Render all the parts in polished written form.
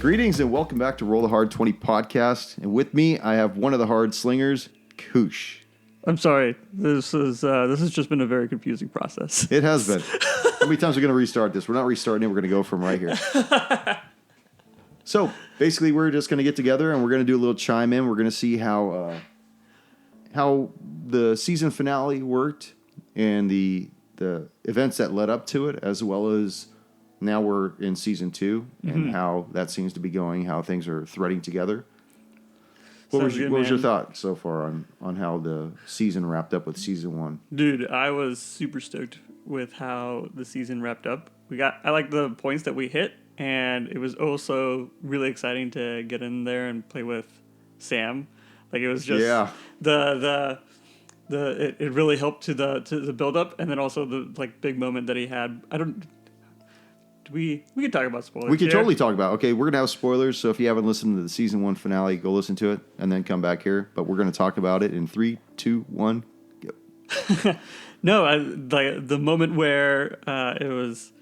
Greetings and welcome back to Roll the Hard 20 podcast. And with me, I have one of the hard slingers, Kush. I'm sorry. This has just been a very confusing process. It has been. How many times are we going to restart this? We're not restarting it. We're going to go from right here. So basically, we're just going to get together and we're going to do a little chime in. We're going to see how the season finale worked and the events that led up to it, as well as now we're in season 2 and how that seems to be going, how things are threading together. What was your thought so far on how the season wrapped up with season 1? Dude, I was super stoked with how the season wrapped up. I like the points that we hit, and it was also really exciting to get in there and play with Sam. Like, it was just it really helped to the build up, and then also the big moment that he had. We can talk about spoilers. We can totally talk about it. Okay, we're going to have spoilers, so if you haven't listened to the season 1 finale, go listen to it, and then come back here. But we're going to talk about it in 3, 2, 1, go. No, the moment where it was...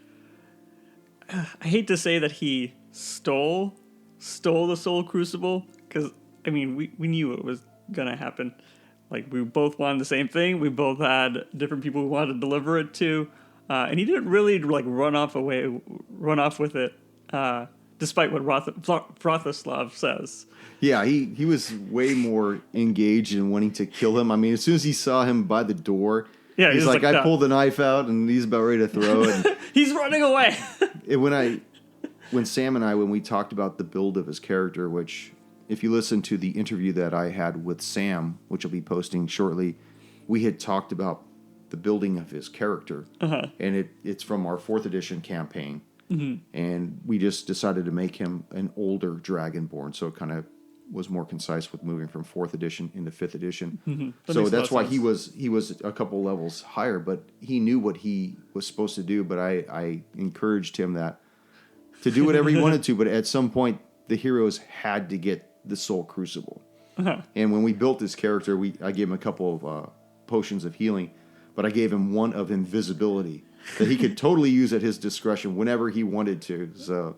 I hate to say that he stole the Soul Crucible, because, I mean, we knew it was going to happen. Like, we both wanted the same thing. We both had different people we wanted to deliver it to. And he didn't really run off with it, despite what Vratislav says. Yeah, he was way more engaged in wanting to kill him. I mean, as soon as he saw him by the door, he's like, I pulled the knife out and he's about ready to throw it. And he's running away. When Sam and I, when we talked about the build of his character, which if you listen to the interview that I had with Sam, which I'll be posting shortly, we had talked about the building of his character, and it's from our 4th edition campaign, and we just decided to make him an older Dragonborn, so it kind of was more concise with moving from 4th edition into 5th edition. So that's why he was a couple levels higher, but he knew what he was supposed to do. But I encouraged him to do whatever he wanted to, but at some point the heroes had to get the Soul Crucible. And when we built this character, I gave him a couple of potions of healing. But I gave him one of invisibility that he could totally use at his discretion whenever he wanted to. So,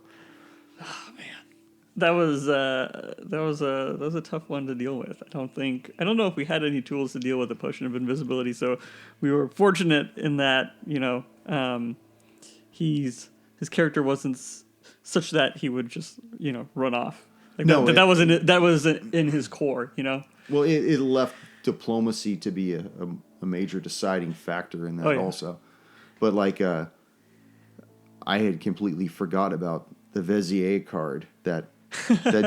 oh man, that was a tough one to deal with. I don't know if we had any tools to deal with the potion of invisibility. So we were fortunate in that his character wasn't such that he would just run off. That was in his core. Well, it left diplomacy to be a major deciding factor in that also. But I had completely forgot about the Vezier card that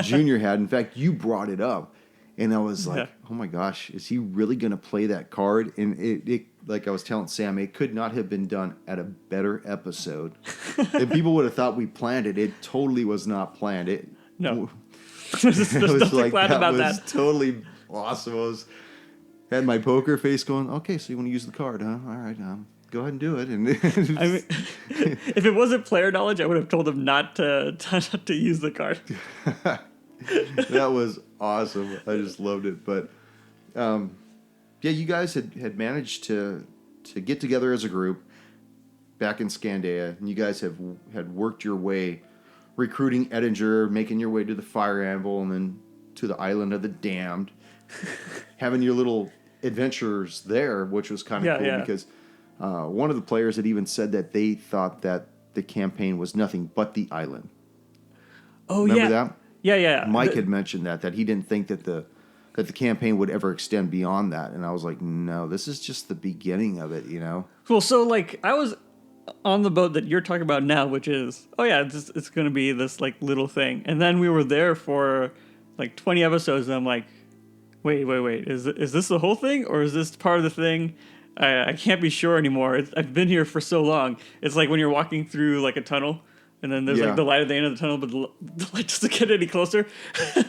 Junior had. In fact, you brought it up, and I was like, oh my gosh, is he really going to play that card? And it like I was telling Sam, it could not have been done at a better episode. If people would have thought we planned it, it totally was not planned. No. There's nothing planned about that. That was totally awesome. Had my poker face going, okay, so you want to use the card, huh? All right, go ahead and do it. And I mean, if it wasn't player knowledge, I would have told him not to use the card. That was awesome. I just loved it. But you guys had managed to get together as a group back in Scandea, and you guys had worked your way, recruiting Edinger, making your way to the Fire Anvil, and then to the Island of the Damned. Having your little adventures there, which was kind of cool because one of the players had even said that they thought that the campaign was nothing but the island. Oh, remember that? Yeah. Mike had mentioned that he didn't think that the campaign would ever extend beyond that, and I was like, no, this is just the beginning of it, Well, so I was on the boat that you're talking about now, which is it's going to be this little thing, and then we were there for 20 episodes, and I'm like, Wait. Is this the whole thing, or is this part of the thing? I can't be sure anymore. I've been here for so long. It's like when you're walking through a tunnel, and then there's the light at the end of the tunnel, but the light doesn't get any closer.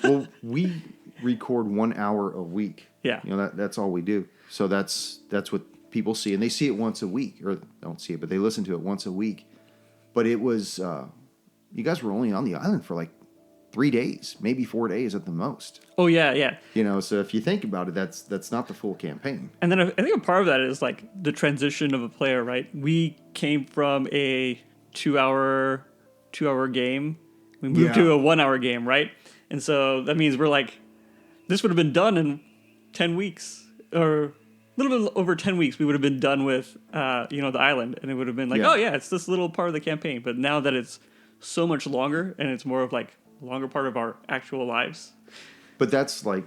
Well, we record 1 hour a week. Yeah. That's all we do. So that's what people see, and they see it once a week, or don't see it, but they listen to it once a week. But it was you guys were only on the island for 3 days, maybe 4 days at the most. Oh, yeah. So if you think about it, that's not the full campaign. And then I think a part of that is the transition of a player, right? We came from a 2 hour game We moved to a 1 hour game, right? And so that means we're like, this would have been done in 10 weeks or a little bit over 10 weeks. We would have been done with, the island, and it would have been like, oh yeah, it's this little part of the campaign. But now that it's so much longer and it's more of like a longer part of our actual lives. But that's like,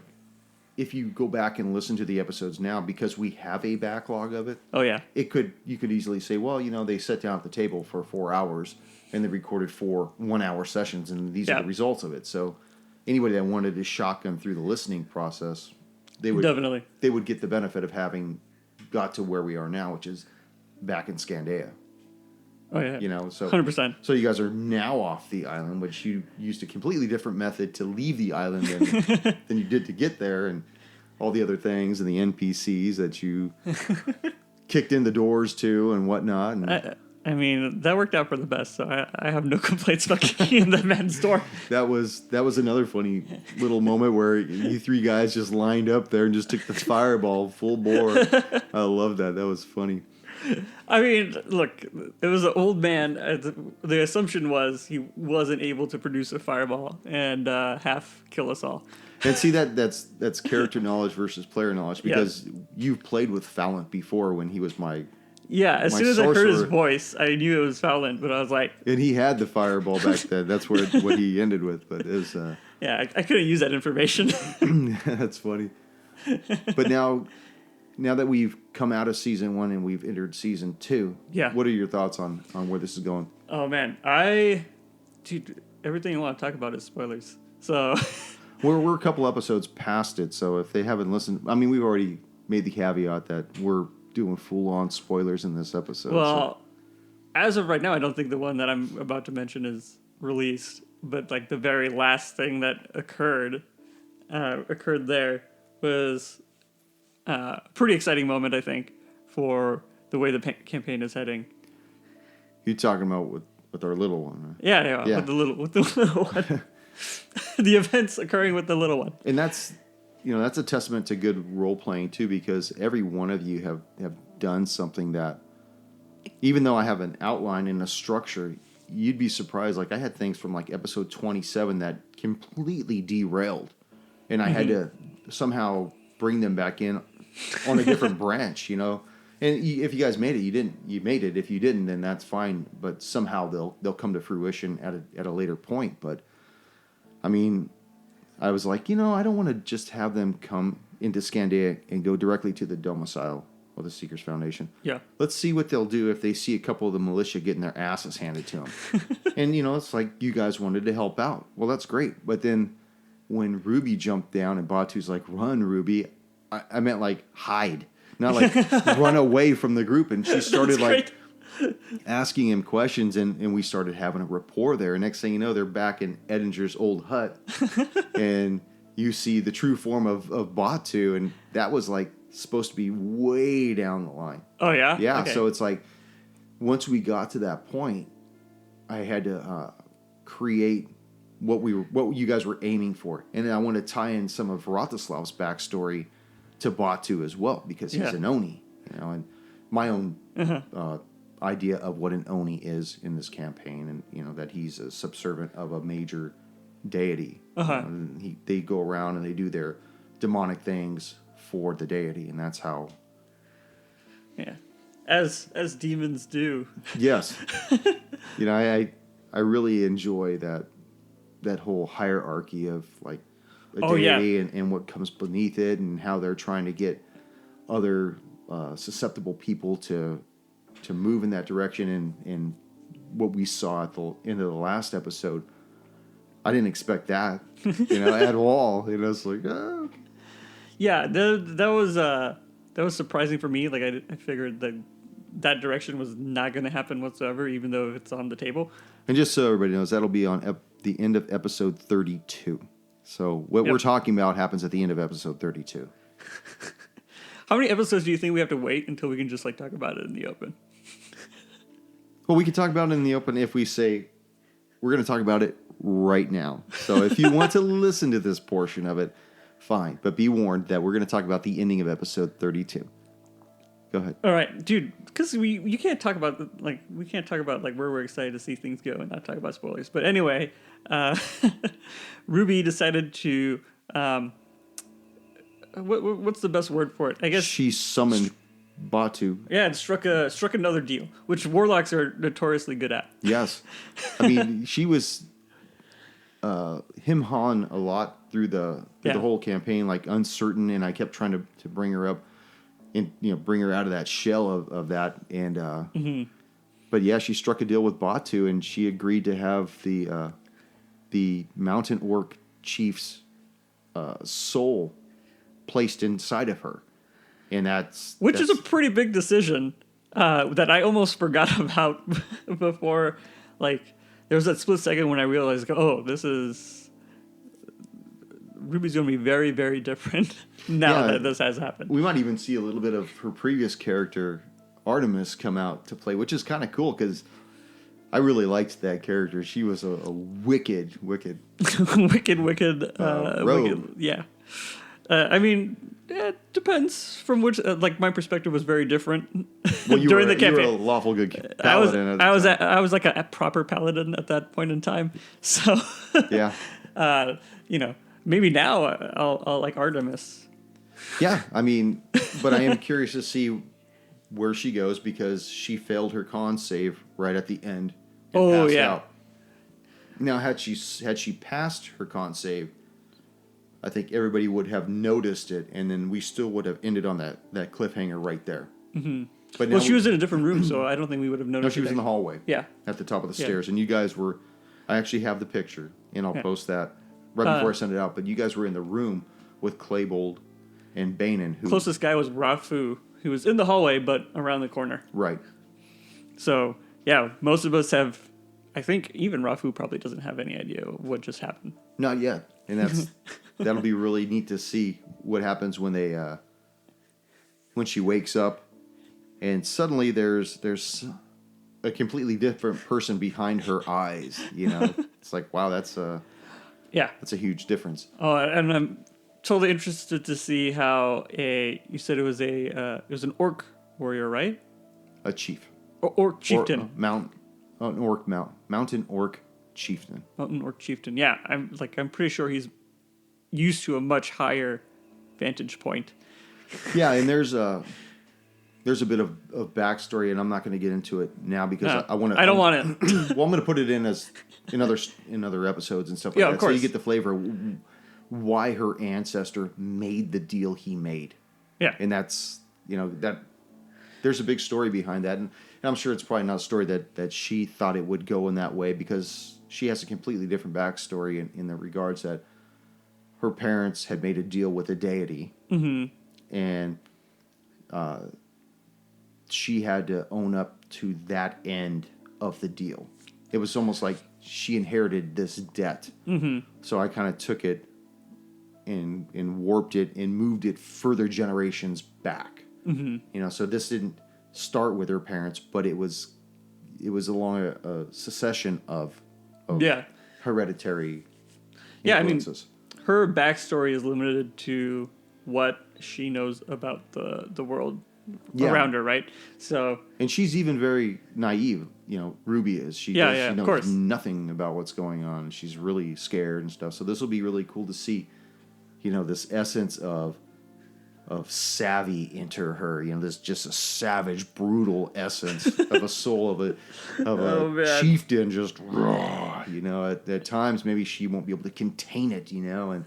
if you go back and listen to the episodes now, because we have a backlog of it. Oh yeah. You could easily say, well, they sat down at the table for 4 hours and they recorded 4 1-hour sessions, and these are the results of it. So anybody that wanted to shotgun through the listening process, they would get the benefit of having got to where we are now, which is back in Scandea. Oh yeah. So 100%. So you guys are now off the island, which you used a completely different method to leave the island than you did to get there, and all the other things and the NPCs that you kicked in the doors to and whatnot. And I mean, that worked out for the best, so I have no complaints about kicking in the man's door. That was another funny little moment where you 3 guys just lined up there and just took the fireball full bore. I love that. That was funny. I mean, look, it was an old man. The assumption was he wasn't able to produce a fireball and half kill us all. And see, that's character knowledge versus player knowledge, because you've played with Fallon before when he was my... Yeah, as soon as I heard his voice, I knew it was Fallon, but I was like... And he had the fireball back then. That's what he ended with, but it was... Yeah, I couldn't use that information. That's funny. But now that we've come out of season 1 and we've entered season 2, what are your thoughts on where this is going? Oh, man. Dude, everything I want to talk about is spoilers. So... We're a couple episodes past it, so if they haven't listened... I mean, we've already made the caveat that we're doing full-on spoilers in this episode. Well, as of right now, I don't think the one that I'm about to mention is released, but like the very last thing that occurred there was a pretty exciting moment, I think, for the way the campaign is heading. You're talking about with our little one, right? Yeah. With the little one. The events occurring with the little one. And that's a testament to good role playing too, because every one of you have done something that, even though I have an outline and a structure, you'd be surprised. Like, I had things from like episode 27 that completely derailed, and I had to somehow bring them back in on a different branch, And if you guys made it, you made it. If you didn't, then that's fine. But somehow they'll come to fruition at a later point. But I mean, I was like, I don't want to just have them come into Scandea and go directly to the domicile of the Seekers Foundation. Yeah. Let's see what they'll do if they see a couple of the militia getting their asses handed to them. And, it's like you guys wanted to help out. Well, that's great. But then when Ruby jumped down and Batu's like, run, Ruby, I meant like hide, not like run away from the group. And she started like asking him questions, and we started having a rapport there. And next thing you know, they're back in Edinger's old hut, and you see the true form of Batu, and that was like supposed to be way down the line. Oh yeah? Yeah, okay. So it's like, once we got to that point, I had to create what you guys were aiming for. And then I want to tie in some of Vratislav's backstory to Batu as well, because he's an Oni, and my own idea of what an Oni is in this campaign, and that he's a subservient of a major deity. And they go around and they do their demonic things for the deity, and that's how. Yeah, as demons do. Yes, I really enjoy that whole hierarchy of like a deity and what comes beneath it, and how they're trying to get other susceptible people to move in that direction. And what we saw at the end of the last episode, I didn't expect that, at all. It's like, oh. Yeah, that was surprising for me. Like I figured that direction was not going to happen whatsoever, even though it's on the table. And just so everybody knows, that'll be on the end of episode 32. So what we're talking about happens at the end of episode 32. How many episodes do you think we have to wait until we can just like talk about it in the open? Well, we can talk about it in the open if we say we're going to talk about it right now. So if you want to listen to this portion of it, fine. But be warned that we're going to talk about the ending of episode 32. Go ahead. All right, dude, because you can't talk about we can't talk about like where we're excited to see things go and not talk about spoilers. But anyway, Ruby decided to what's the best word for it? I guess She summoned Batu. yeah, and struck another deal, which warlocks are notoriously good at. Yes. I mean, she was him-hawing a lot through the whole campaign, like uncertain, and I kept trying to bring her up and bring her out of that shell of that. And but yeah, she struck a deal with Batu, and she agreed to have the mountain orc chief's soul placed inside of her, and that's a pretty big decision that I almost forgot about before. Like there was that split second when I realized, oh, this is. Ruby's going to be very, very different now that this has happened. We might even see a little bit of her previous character, Artemis, come out to play, which is kind of cool because I really liked that character. She was a wicked wicked rogue. wicked, yeah. I mean, it depends from which. Like my perspective was very different during the campaign. You were a lawful good paladin. I was like a proper paladin at that point in time. So yeah, maybe now I'll like Artemis. Yeah, I mean, but I am curious to see where she goes because she failed her con save right at the end. And passed out. Now, had she passed her con save, I think everybody would have noticed it, and then we still would have ended on that cliffhanger right there. Mm-hmm. But she was in a different room, so I don't think we would have noticed. No, she was in the hallway. Yeah, at the top of the stairs, and you guys were. I actually have the picture, and I'll post that right before I send it out. But you guys were in the room with Claybold and Banin. Closest guy was Rafu, who was in the hallway but around the corner. Right. So yeah, most of us have. I think even Rafu probably doesn't have any idea what just happened. Not yet, and that'll be really neat to see what happens when when she wakes up, and suddenly there's a completely different person behind her eyes. It's like, wow, that's a huge difference. Oh, and I'm totally interested to see how you said it was an orc warrior, right? A chief. Orc chieftain. Mountain orc chieftain. Mountain orc chieftain. Yeah, I'm pretty sure he's used to a much higher vantage point. Yeah, and there's a bit of backstory, and I'm not going to get into it now because I want to. I don't want it. Well, I'm going to put it in other episodes and stuff like that, of course. so you get the flavor of why her ancestor made the deal he made. Yeah, and that's that. There's a big story behind that, and I'm sure it's probably not a story that she thought it would go in that way because she has a completely different backstory in the regards that her parents had made a deal with a deity, and she had to own up to that end of the deal. It was almost like she inherited this debt. So I kind of took it and warped it and moved it further generations back. So this didn't start with her parents, but it was along a succession of hereditary influences. I mean, her backstory is limited to what she knows about the world around her, right? So, and she's even very naive. Ruby is. She knows nothing about what's going on. She's really scared and stuff. So this will be really cool to see. This essence of savvy enter her. This just a savage, brutal essence of a soul of a chieftain. Just raw. At times maybe she won't be able to contain it. And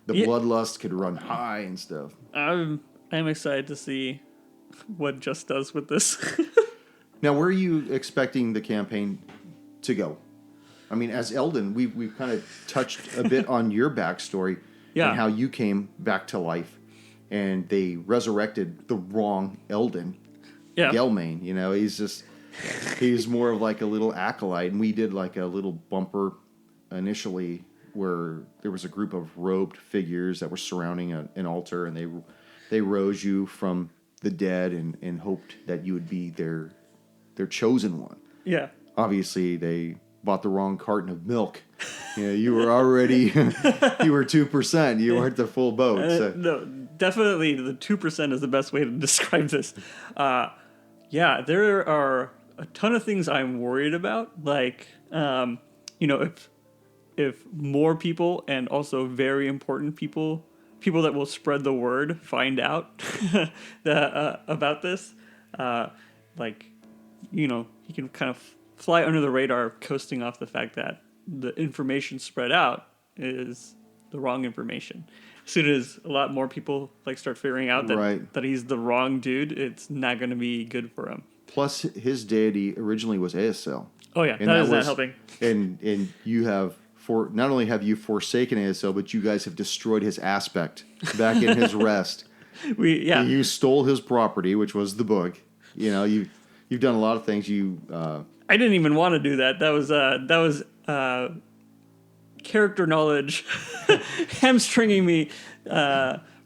the bloodlust could run high and stuff. I'm excited to see what Just does with this. Now, where are you expecting the campaign to go? I mean, as Eldon, we've kind of touched a bit on your backstory and how you came back to life, and they resurrected the wrong Eldon, Gelmain. He's more of like a little acolyte, and we did like a little bumper initially where there was a group of robed figures that were surrounding an altar, and they rose you from the dead and hoped that you would be their chosen one. Yeah. Obviously, they bought the wrong carton of milk Yeah, you were already you were 2%. You weren't the full boat. So. No, definitely the 2% is the best way to describe this. Yeah, there are a ton of things I'm worried about. Like, if more people and also very important people that will spread the word find out about this, like, he can kind of fly under the radar, coasting off the fact that the information spread out is the wrong information. As soon as a lot more people like start figuring out that he's the wrong dude, it's not going to be good for him. Plus, his deity originally was ASL. Oh yeah, that is not helping. And you have not only have you forsaken ASL, but you guys have destroyed his aspect back in his rest. You stole his property, which was the book. You've done a lot of things. I didn't even want to do that. That was character knowledge hamstringing me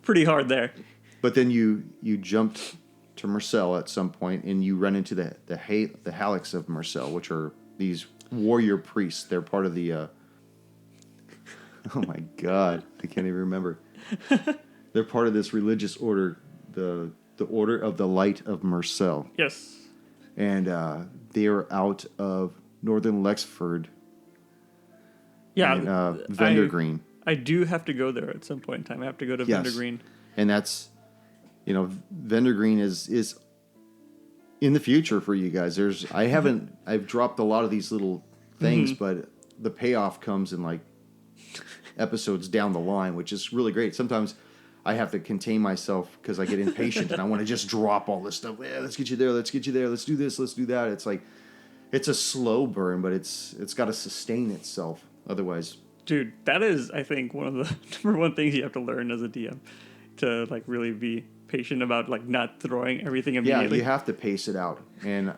pretty hard there. But then you jumped to Marcel at some point, and you run into the Halics of Marcel, which are these warrior priests. They're part of the oh my God, I can't even remember. They're part of this religious order, the Order of the Light of Marcel. Yes. And they are out of northern Lexford. Yeah. And, Vendergreen. I do have to go there at some point in time. I have to go to Vendergreen. And that's, Vendergreen is in the future for you guys. I've dropped a lot of these little things, but the payoff comes in like episodes down the line, which is really great. Sometimes I have to contain myself because I get impatient and I want to just drop all this stuff. Yeah, let's get you there. Let's get you there. Let's do this. Let's do that. It's like, it's a slow burn, but it's got to sustain itself. Otherwise, dude, that is, I think, one of the number one things you have to learn as a DM, to like really be patient about like not throwing everything immediately. Yeah, you have to pace it out, and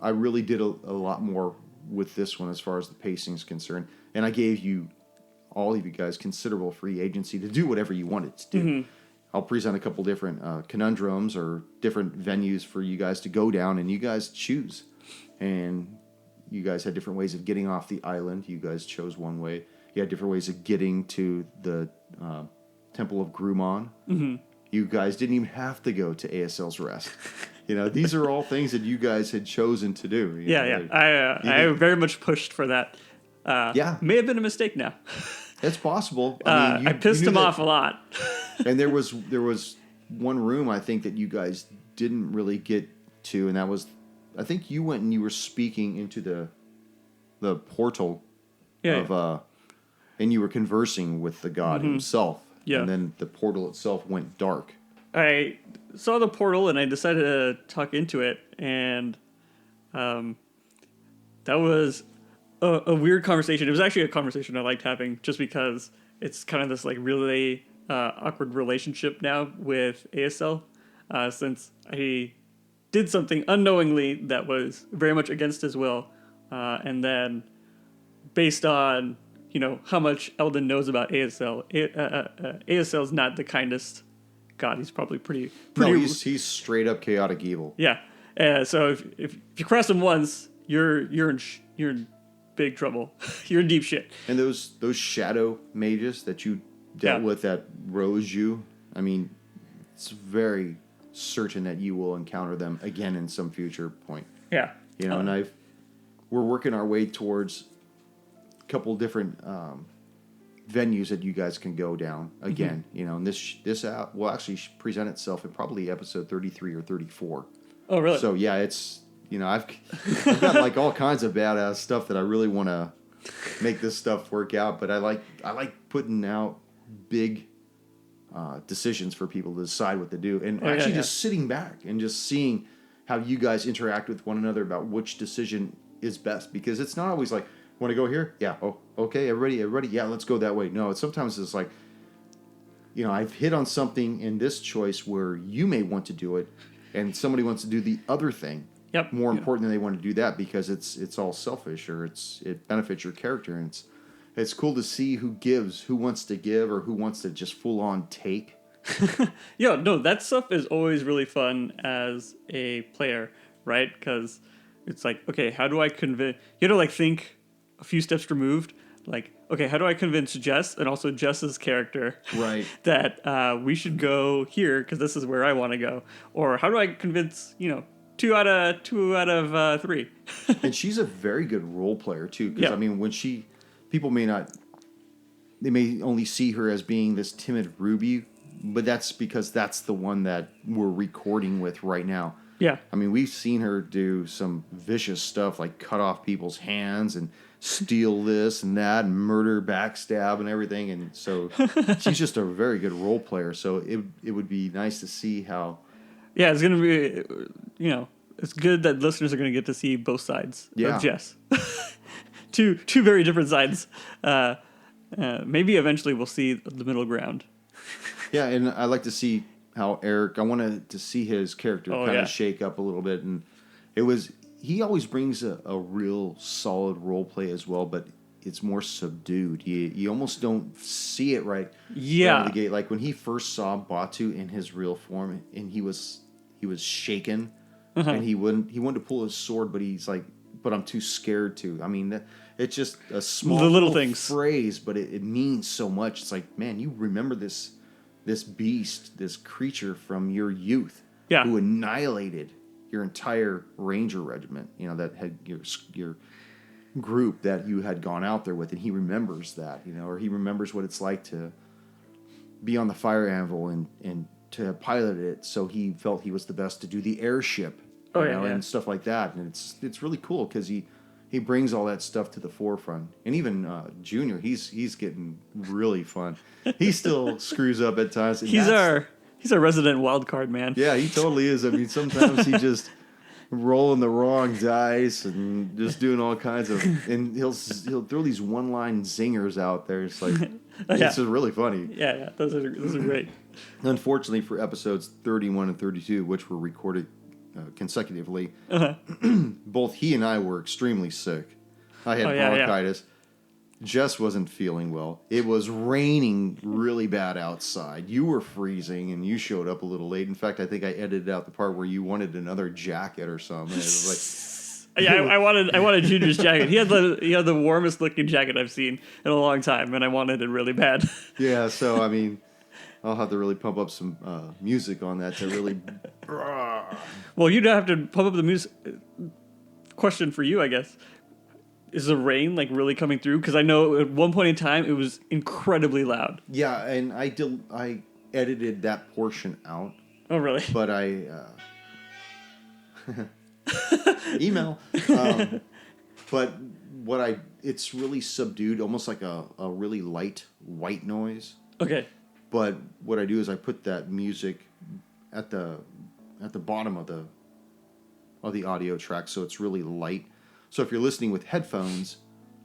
I really did a lot more with this one as far as the pacing is concerned, and I gave all of you guys considerable free agency to do whatever you wanted to do. I'll present a couple different conundrums or different venues for you guys to go down, and you guys choose. And you guys had different ways of getting off the island. You guys chose one way. You had different ways of getting to the Temple of Grumon. You guys didn't even have to go to ASL's Rest. These are all things that you guys had chosen to do. I very much pushed for that. May have been a mistake now. It's possible. I pissed him off a lot. And there was one room I think that you guys didn't really get to, and that was, I think you went and you were speaking into the portal and you were conversing with the god himself. Yeah. And then the portal itself went dark. I saw the portal and I decided to talk into it, and that was a weird conversation. It was actually a conversation I liked having, just because it's kind of this like really awkward relationship now with ASL, since I did something unknowingly that was very much against his will, and then based on how much Eldon knows about ASL, ASL's not the kindest god. He's probably pretty. No, he's straight up chaotic evil. Yeah. So if you cross him once, you're in big trouble. You're in deep shit. And those shadow mages that you dealt with that rose you, I mean, it's very certain that you will encounter them again in some future point. Yeah. And we're working our way towards a couple different venues that you guys can go down again. And this will actually present itself in probably episode 33 or 34. Oh, really? So yeah, it's I've got like all kinds of badass stuff that I really want to make this stuff work out. But I like putting out big decisions for people to decide what to do, and just sitting back and just seeing how you guys interact with one another about which decision is best, because it's not always like, want to go here? Yeah. Oh, okay. Everybody. Yeah, let's go that way. No, sometimes it's like, I've hit on something in this choice where you may want to do it, and somebody wants to do the other thing. Yep. More important than they want to do that because it's all selfish, or it benefits your character, and it's cool to see who gives, who wants to give, or who wants to just full on take. Yeah, no, that stuff is always really fun as a player, right? Because it's like, okay, how do I convince? You have to like think, a few steps removed. Like, okay, how do I convince Jess and also Jess's character Right. that we should go here because this is where I want to go? Or how do I convince, two out of three? And she's a very good role player too, because Yeah. I mean, people may not, they may only see her as being this timid Ruby, but that's because that's the one that we're recording with right now. Yeah. I mean, we've seen her do some vicious stuff like cut off people's hands and steal this and that and murder, backstab, and everything. And so she's just a very good role player. So it would be nice to see how. Yeah, it's going to be, it's good that listeners are going to get to see both sides Yeah. of Jess. two very different sides. Maybe eventually we'll see the middle ground. Yeah, and I like to see how Eric. I wanted to see his character kind of shake up a little bit, and he always brings a real solid role play as well, but it's more subdued. You almost don't see it right out of the gate. Like when he first saw Batu in his real form, and he was shaken, and he wanted to pull his sword, but he's like, but I'm too scared to. I mean, it's just a small the little things. phrase, but it means so much. It's like, man, you remember this beast, this creature from your youth, who annihilated your entire ranger regiment, that had your group that you had gone out there with, and he remembers that, or he remembers what it's like to be on the fire anvil and to have piloted it, so he felt he was the best to do the airship, and stuff like that. And it's really cool because he brings all that stuff to the forefront. And even Junior, he's getting really fun. He still screws up at times. And He's our resident wild card man. Yeah, he totally is. I mean, sometimes he just rolling the wrong dice and just doing all kinds of, and he'll throw these one-line zingers out there. It's like it's just really funny. Yeah, those are great. Unfortunately for episodes 31 and 32, which were recorded consecutively, both he and I were extremely sick. I had bronchitis. Jess wasn't feeling well. It was raining really bad outside. You were freezing, and you showed up a little late. In fact, I think I edited out the part where you wanted another jacket or something. It was like, I wanted Junior's jacket. He had the warmest looking jacket I've seen in a long time, and I wanted it really bad. Yeah, so I mean, I'll have to really pump up some music on that to really. Well, you'd have to pump up the music. Question for you, I guess. Is the rain like really coming through? Because I know at one point in time it was incredibly loud. Yeah, and I edited that portion out. Oh, really? But I email. But it's really subdued, almost like a really light white noise. Okay. But what I do is I put that music at the bottom of the audio track, so it's really light. So if you're listening with headphones,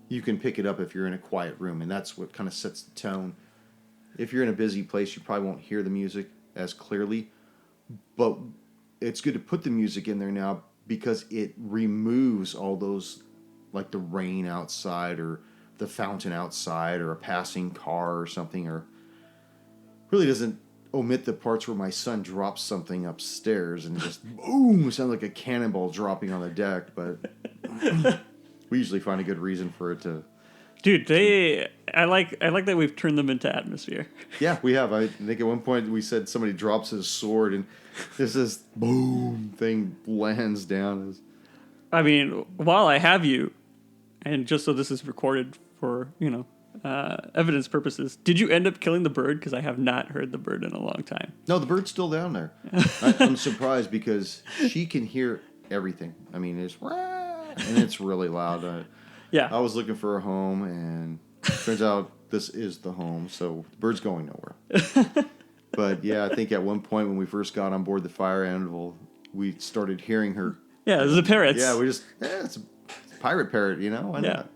you can pick it up if you're in a quiet room, and that's what kind of sets the tone. If you're in a busy place, you probably won't hear the music as clearly, but it's good to put the music in there now because it removes all those, like the rain outside or the fountain outside or a passing car or something, or really doesn't omit the parts where my son drops something upstairs and just boom, sounds like a cannonball dropping on the deck, but we usually find a good reason for it to. Dude, I like that we've turned them into atmosphere. Yeah, we have. I think at one point we said somebody drops his sword and this boom thing lands down. I mean, while I have you, and just so this is recorded for, evidence purposes, did you end up killing the bird? Because I have not heard the bird in a long time. No, the bird's still down there. I'm surprised because she can hear everything. I mean, and it's really loud. Yeah. I was looking for a home, and turns out this is the home, so the bird's going nowhere. But yeah, I think at one point when we first got on board the Fire Anvil, we started hearing her. Yeah, it was the parrots. Yeah, we just, it's a pirate parrot, why not?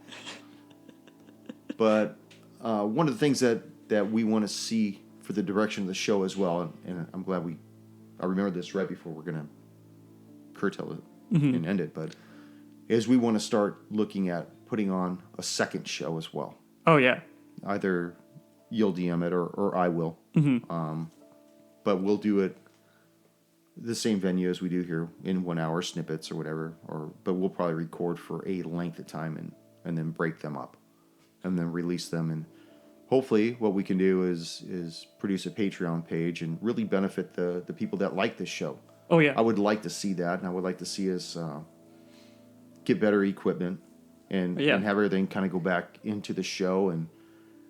But one of the things that we want to see for the direction of the show as well, and I'm glad I remember this right before we're going to curtail it and end it, but is we want to start looking at putting on a second show as well. Oh, yeah. Either you'll DM it or I will. Mm-hmm. But we'll do it the same venue as we do here in 1 hour snippets or whatever. But we'll probably record for a length of time and then break them up and then release them. And hopefully what we can do is produce a Patreon page and really benefit the people that like this show. Oh, yeah. I would like to see that, and I would like to see us get better equipment and have everything kind of go back into the show and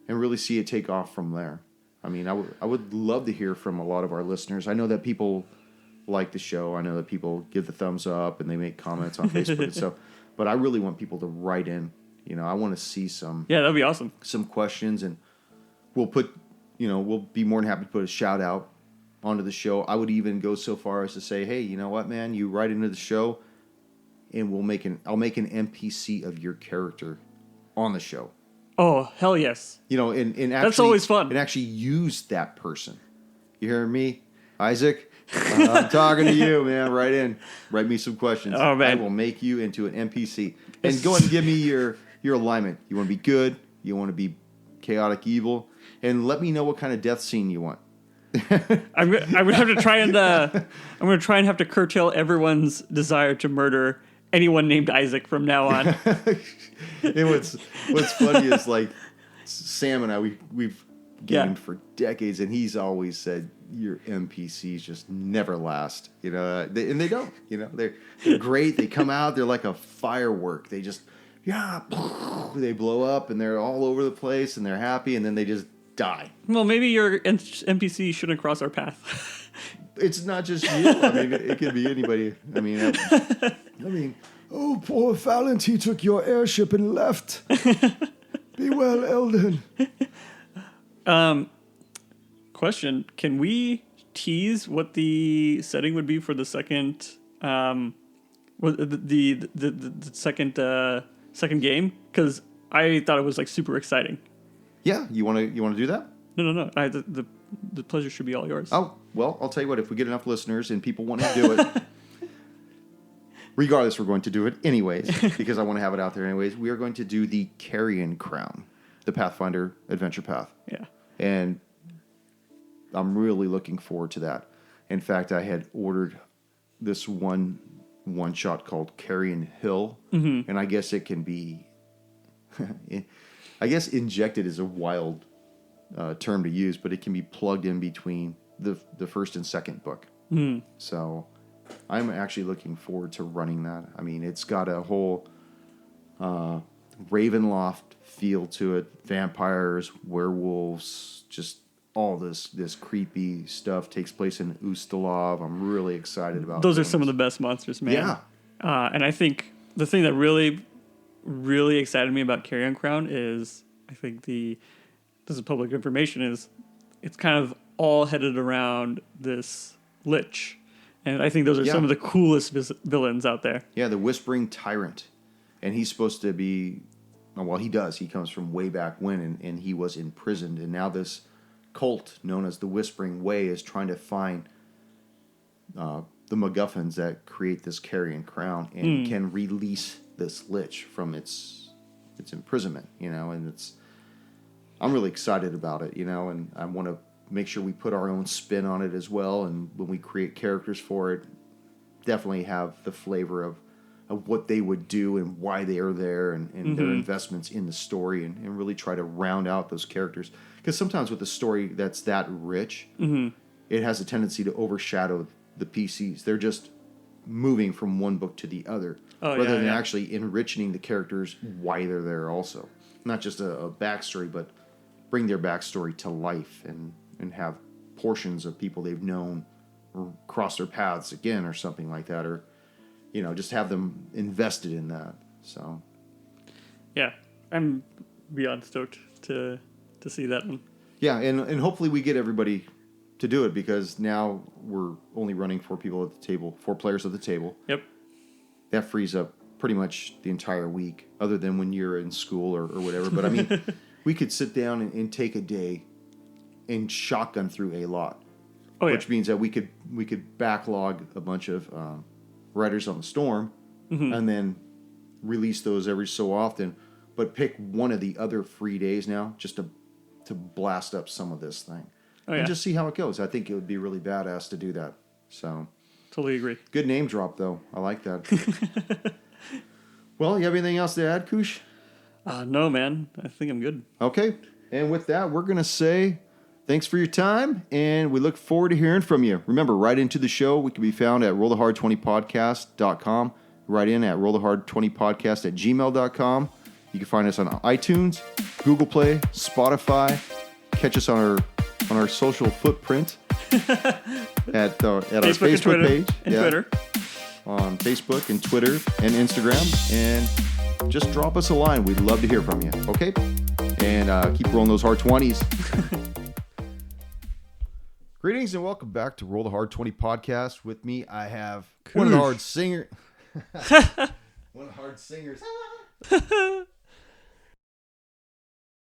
really see it take off from there. I mean, I would love to hear from a lot of our listeners. I know that people like the show. I know that people give the thumbs up and they make comments on Facebook and stuff. But I really want people to write in. You know, I want to see some. Yeah, that'd be awesome. Some questions, and we'll be more than happy to put a shout out onto the show. I would even go so far as to say, hey, you know what, man, you write into the show, and I'll make an NPC of your character on the show. Oh, hell yes. You know, and actually, that's always fun. And actually use that person. You hearing me, Isaac? I'm talking to you, man. Write me some questions. Oh, man. I will make you into an NPC. And go ahead and give me your alignment. You want to be good? You want to be chaotic evil? And let me know what kind of death scene you want. I'm gonna have to try and I'm gonna try and have to curtail everyone's desire to murder anyone named Isaac from now on. And what's funny is, like, Sam and I, we've gamed for decades, and he's always said your NPCs just never last. You know, and they don't. You know, they're great. They come out, they're like a firework. They just they blow up, and they're all over the place, and they're happy, and then they just die. Well, maybe your NPC shouldn't cross our path. It's not just you. I mean, it could be anybody. I mean, oh, poor Valent, he took your airship and left. Be well, Eldon. Question: can we tease what the setting would be for the second, the second game? Because I thought it was like super exciting. Yeah, you want to do that? No. The pleasure should be all yours. Oh, well, I'll tell you what. If we get enough listeners and people want to do it, regardless, we're going to do it anyways because I want to have it out there anyways. We are going to do the Carrion Crown, the Pathfinder Adventure Path. Yeah. And I'm really looking forward to that. In fact, I had ordered this one shot called Carrion Hill, and I guess it can be. I guess injected is a wild term to use, but it can be plugged in between the first and second book. So I'm actually looking forward to running that. I mean, it's got a whole Ravenloft feel to it. Vampires, werewolves, just all this creepy stuff takes place in Ustalov. I'm really excited about those. Are some of the best monsters, man. Yeah. And I think the thing that really, really excited me about Carrion Crown is, I think this is public information, is it's kind of all headed around this Lich. And I think those are some of the coolest villains out there. Yeah, the Whispering Tyrant. And he's supposed to be, well, he does. He comes from way back when, and he was imprisoned. And now this cult known as the Whispering Way is trying to find the MacGuffins that create this Carrion Crown and can release this Lich from its imprisonment, you know, and I'm really excited about it, you know, and I want to make sure we put our own spin on it as well, and when we create characters for it, definitely have the flavor of what they would do and why they are there and their investments in the story and really try to round out those characters. Because sometimes with a story that's that rich, it has a tendency to overshadow the PCs. They're just moving from one book to the other rather than actually enriching the characters why they're there also. Not just a backstory, but bring their backstory to life and have portions of people they've known or cross their paths again or something like that, or you know, just have them invested in that. So yeah, I'm beyond stoked to see that one. Yeah, and hopefully we get everybody to do it, because now we're only running 4 people at the table, 4 players at the table. Yep. That frees up pretty much the entire week, other than when you're in school or whatever. But I mean, we could sit down and take a day and shotgun through a lot. Which means that we could backlog a bunch of Riders on the Storm and then release those every so often, but pick one of the other free days now just to blast up some of this thing. And just see how it goes. I think it would be really badass to do that. So totally agree. Good name drop, though. I like that. Well, you have anything else to add, Kush? No, man. I think I'm good. Okay. And with that, we're going to say thanks for your time, and we look forward to hearing from you. Remember, write into the show. We can be found at rollthehard20podcast.com. Write in at rollthehard20podcast@gmail.com. You can find us on iTunes, Google Play, Spotify. Catch us on our social footprint at our Facebook page. And Twitter. On Facebook and Twitter and Instagram. And just drop us a line. We'd love to hear from you. Okay? And keep rolling those hard 20s. Greetings and welcome back to Roll the Hard 20 podcast. With me, I have Kush. one of the hard singers.